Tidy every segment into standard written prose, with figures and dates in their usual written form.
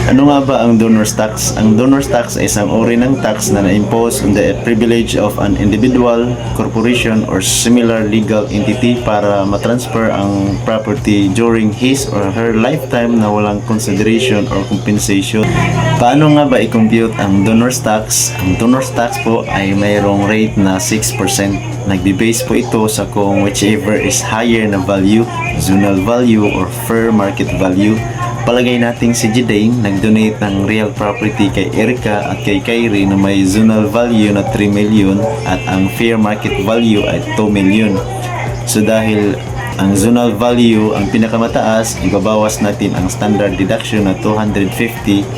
Ano nga ba ang donor's tax? Ang donor's tax ay isang uri ng tax na na-impose on the privilege of an individual, corporation, or similar legal entity para matransfer ang property during his or her lifetime na walang consideration or compensation. Paano nga ba i-compute ang donor's tax? Ang donor's tax po ay mayroong rate na 6%. Nagbe-base po ito sa kung whichever is higher na value, zonal value, or fair market value. Palagay nating si Jidane nag-donate ng real property kay Erica at kay Kyrie na may zonal value na 3 million at ang fair market value ay 2 million. So dahil ang zonal value ang pinakamataas, ibabawas natin ang standard deduction na 250,000.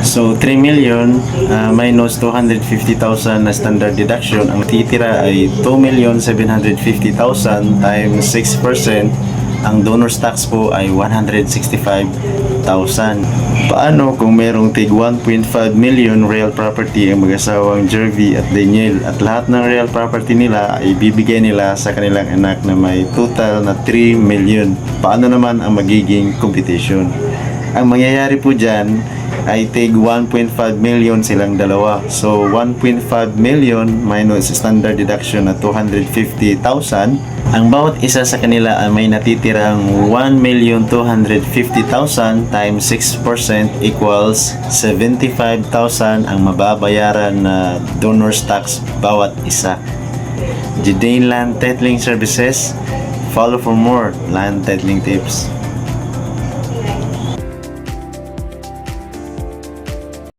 So 3 million minus 250,000 na standard deduction, ang titira ay 2,750,000 times 6%. Ang donor's tax po ay 165,000. Paano kung merong tig 1.5 million real property ang mag-asawang Jervy at Daniel at lahat ng real property nila ay bibigay nila sa kanilang anak na may total na 3 million? Paano naman ang magiging computation? Ang mangyayari po dyan ay tig 1.5 million silang dalawa. So 1.5 million minus standard deduction na 250,000. Ang bawat isa sa kanila ay may natitirang 1,250,000 times 6% equals 75,000 ang mababayaran na donor's tax bawat isa. Jidane Land Titling Services. Follow for more land titling tips.